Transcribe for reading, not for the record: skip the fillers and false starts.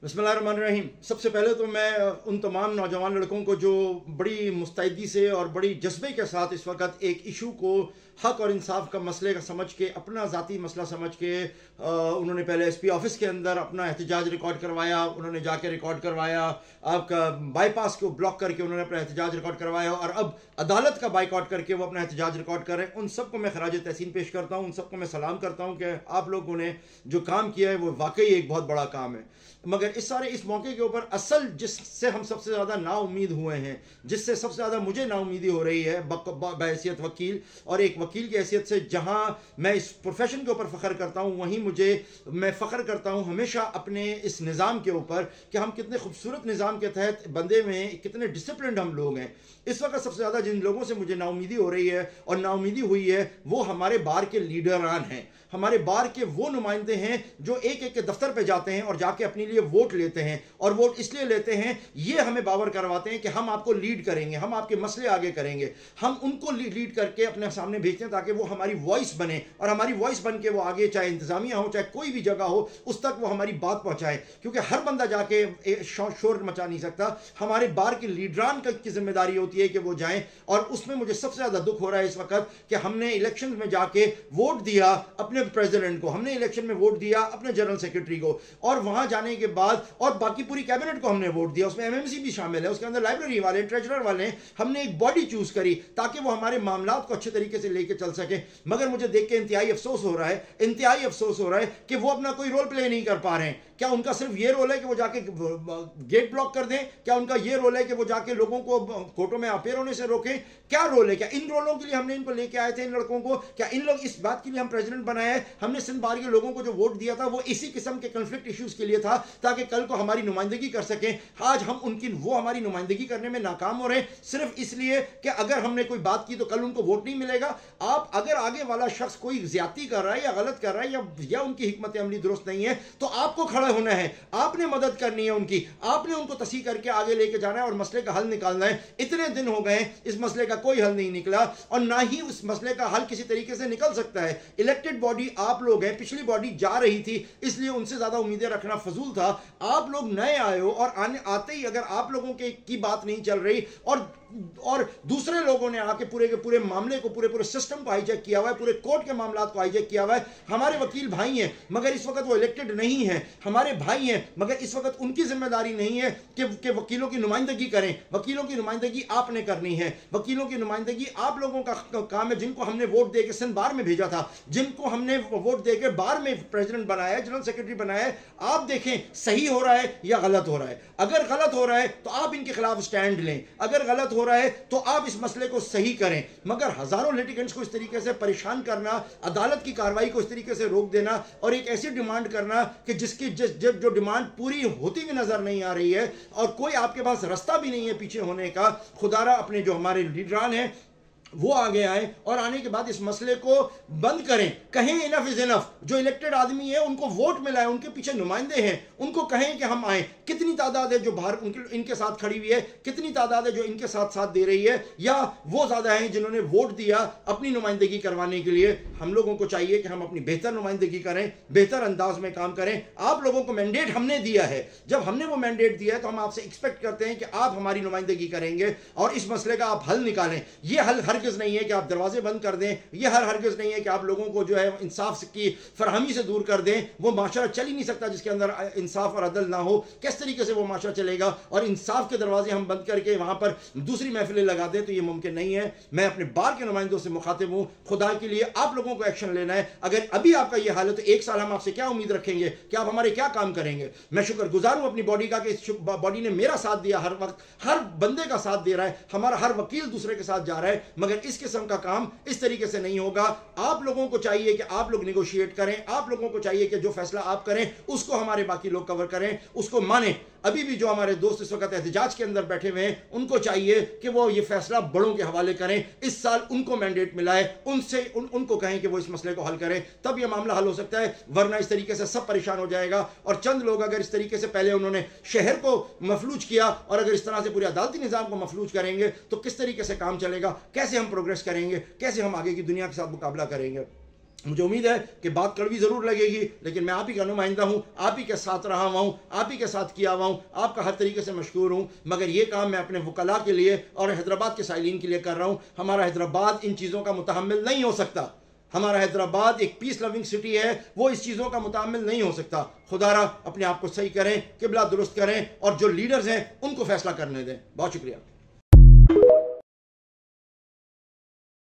बिस्मिल्लाहिर्रहमानिर्रहीम। सबसे पहले तो मैं उन तमाम नौजवान लड़कों को जो बड़ी मुस्तैदी से और बड़ी जज्बे के साथ इस वक्त एक इशू को हक और इंसाफ का मसले का समझ के, अपना ज़ाती मसला समझ के, उन्होंने पहले एसपी ऑफिस के अंदर अपना एहतजाज रिकॉर्ड करवाया, उन्होंने जाके रिकॉर्ड करवाया, आपका बाईपास को ब्लॉक करके उन्होंने अपना एहतजाज रिकॉर्ड करवाया और अब अदालत का बाइकआउट करके वो अपना एहतजाज रिकॉर्ड कर रहे हैं। उन सबको मैं खराज तहसीन पेश करता हूँ, उन सबको मैं सलाम करता हूँ कि आप लोगों ने जो काम किया है वो वाकई एक बहुत बड़ा काम है। मगर इस मौके के ऊपर असल जिससे हम सबसे ज़्यादा नाउम्मीद हुए हैं, जिससे सबसे ज़्यादा मुझे नाउम्मीदी हो रही है बहैसियत वकील और एक वकील की हैसियत से, जहाँ मैं इस प्रोफेशन के ऊपर फ़ख्र करता हूँ, वहीं मैं फ़ख्र करता हूँ हमेशा अपने इस निज़ाम के ऊपर कि हम कितने खूबसूरत निज़ाम के तहत बंदे में कितने डिसिप्लिन हम लोग हैं। इस वक्त सबसे ज़्यादा जिन लोगों से मुझे नाउम्मीदी हो रही है और नाउम्मीदी हुई है वो हमारे बार के लीडरान हैं, हमारे बार के वो नुमाइंदे हैं जो एक एक के दफ्तर पे जाते हैं और जाके अपने लिए वोट लेते हैं। और वोट इसलिए लेते हैं, ये हमें बावर करवाते हैं कि हम आपको लीड करेंगे, हम आपके मसले आगे करेंगे, हम उनको लीड करके अपने सामने भेजते हैं ताकि वो हमारी वॉइस बने और हमारी वॉइस बन के वो आगे, चाहे इंतजामिया हो चाहे कोई भी जगह हो, उस तक वो हमारी बात पहुंचाए। क्योंकि हर बंदा जाके शोर मचा नहीं सकता, हमारे बार के लीडरान की जिम्मेदारी होती है कि वो जाएं। और उसमें मुझे सबसे ज़्यादा दुख हो रहा है इस वक्त कि हमने इलेक्शन में जाके वोट दिया अपने प्रेसिडेंट को, हमने इलेक्शन में वोट दिया अपने जनरल सेक्रेटरी को, और वहां जाने के बाद और बाकी पूरी कैबिनेट को हमने वोट दिया, उसमें एमएमसी भी शामिल है, उसके अंदर लाइब्रेरी वाले, ट्रेजरर वाले, हमने एक बॉडी चूज करी ताकि वो हमारे मामलात को अच्छे तरीके से लेके चल सके। मगर मुझे देख के इंतहाई अफसोस हो रहा है, इंतहाई अफसोस हो रहा है कि वो अपना कोई रोल प्ले नहीं कर पा रहे हैं। क्या उनका सिर्फ ये रोल है कि वो जाके गेट ब्लॉक कर दें? क्या उनका ये रोल है कि वो जाके लोगों को कोर्टों में अपेयर होने से रोकें? क्या रोल है? क्या इन रोलों के लिए हमने इनको लेके आए थे, इन लड़कों को? क्या इन लोग इस बात के लिए हम प्रेसिडेंट बनाए हैं? हमने सिंध बार के लोगों को जो वोट दिया था वो इसी किस्म के कंफ्लिक्ट इश्यूज के लिए था ताकि कल को हमारी नुमाइंदगी कर सकें। आज हम वो हमारी नुमाइंदगी करने में नाकाम हो रहे हैं सिर्फ इसलिए कि अगर हमने कोई बात की तो कल उनको वोट नहीं मिलेगा। आप अगर आगे वाला शख्स कोई ज्यादती कर रहा है या गलत कर रहा है या उनकी हिकमत अमली दुरुस्त नहीं है तो आपको खड़ा होना है, आपने मदद करनी है उनकी, आपने उनको तसीह करके आगे लेके जाना है और मसले का हल निकालना है। इतने दिन हो गए इस मसले का कोई हल नहीं निकला और ना ही उस मसले का हल किसी तरीके से निकल सकता है। इलेक्टेड बॉडी आप लोग हैं, पिछली बॉडी जा रही थी इसलिए उनसे ज्यादा उम्मीदें रखना फजूल था। आप लोग नए आए हो और आते ही अगर आप लोगों की बात नहीं चल रही और दूसरे लोगों ने आके पूरे के पूरे मामले को, पूरे सिस्टम को हाईजैक किया हुआ है, पूरे कोर्ट के मामलात को हाईजैक किया हुआ है। हमारे वकील भाई हैं मगर इस वक्त वो इलेक्टेड नहीं है, हमारे भाई हैं मगर इस वक्त उनकी जिम्मेदारी नहीं है कि वकीलों की नुमाइंदगी करें। वकीलों की नुमाइंदगी आपने करनी है, वकीलों की नुमाइंदगी आप लोगों का काम है, जिनको हमने वोट देकर सिंध बार में भेजा था, जिनको हमने वोट देकर बार में प्रेसिडेंट बनाया है, जनरल सेक्रेटरी बनाया है। आप देखें सही हो रहा है या गलत हो रहा है। अगर गलत हो रहा है तो आप इनके खिलाफ स्टैंड लें, अगर गलत हो रहा है तो आप इस मसले को सही करें। मगर हजारों लिटिगेंट्स को इस तरीके से परेशान करना, अदालत की कार्रवाई को इस तरीके से रोक देना और एक ऐसी डिमांड करना कि जो डिमांड पूरी होती भी नजर नहीं आ रही है और कोई आपके पास रास्ता भी नहीं है पीछे होने का। खुदारा अपने जो हमारे लीडरान हैं वो आगे आए और आने के बाद इस मसले को बंद करें, कहें इनफ इज इनफ। जो इलेक्टेड आदमी है उनको वोट मिला है, उनके पीछे नुमाइंदे हैं, उनको कहें कि हम आए। कितनी तादाद है जो बाहर इनके साथ खड़ी हुई है, कितनी तादाद है जो इनके साथ दे रही है, या वो ज्यादा हैं जिन्होंने वोट दिया अपनी नुमाइंदगी करवाने के लिए। हम लोगों को चाहिए कि हम अपनी बेहतर नुमाइंदगी करें, बेहतर अंदाज में काम करें। आप लोगों को मैंडेट हमने दिया है, जब हमने वो मैंडेट दिया है तो हम आपसे एक्सपेक्ट करते हैं कि आप हमारी नुमाइंदगी करेंगे और इस मसले का आप हल निकालें। ये हल हरगिज़ नहीं है कि आप दरवाजे बंद कर दें, यह हरगिज़ नहीं है कि आप लोगों को जो है इंसाफ की फरहमी से दूर कर दें। वो माशरा चल ही नहीं सकता जिसके अंदर इंसाफ और अदल ना हो। किस तरीके से वो माशरा चलेगा? और इंसाफ के दरवाजे हम बंद करके वहां पर दूसरी महफिलें लगा दें तो ये मुमकिन नहीं है। मैं अपने बार के नुमाइंदों से मुखातिब हूं, खुदा के लिए आप लोगों को एक्शन लेना है। अगर अभी आपका यह हाल है तो एक साल हम आपसे क्या उम्मीद रखेंगे कि आप हमारे क्या काम करेंगे? मैं शुक्रगुजार हूं अपनी बॉडी का कि इस बॉडी ने मेरा साथ दिया, हर वक्त हर बंदे का साथ दे रहा है, हमारा हर वकील दूसरे के साथ जा रहा है। मगर इस किस्म का काम इस तरीके से नहीं होगा। आप लोगों को चाहिए कि आप लोग नेगोशिएट करें, आप लोगों को चाहिए कि जो फैसला आप करें उसको हमारे बाकी लोग कवर करें, उसको माने। अभी भी जो हमारे दोस्त इस वक्त एहतजाज के अंदर बैठे हुए हैं उनको चाहिए कि वो ये फैसला बड़ों के हवाले करें। इस साल उनको मैंडेट मिला है, उनसे उनको कहें कि वो इस मसले को हल करें, तब ये मामला हल हो सकता है। वरना इस तरीके से सब परेशान हो जाएगा। और चंद लोग अगर इस तरीके से पहले उन्होंने शहर को मफलूज किया और अगर इस तरह से पूरे अदालती निज़ाम को मफलूज करेंगे तो किस तरीके से काम चलेगा? कैसे हम प्रोग्रेस करेंगे? कैसे हम आगे की दुनिया के साथ मुकाबला करेंगे? मुझे उम्मीद है कि बात कड़वी ज़रूर लगेगी, लेकिन मैं आप ही का नुमाइंदा हूँ, आप ही के साथ रहा हुआ हूँ, आप ही के साथ किया हुआ हूँ, आपका हर तरीके से मशकूर हूँ। मगर ये काम मैं अपने वकला के लिए और हैदराबाद के साइलिन के लिए कर रहा हूँ। हमारा हैदराबाद इन चीज़ों का मुतहम्मिल नहीं हो सकता। हमारा हैदराबाद एक पीस लविंग सिटी है, वो इस चीज़ों का मुतहम्मिल नहीं हो सकता। खुदारा अपने आप को सही करें, किबला दुरुस्त करें और जो लीडर्स हैं उनको फैसला करने दें। बहुत शुक्रिया।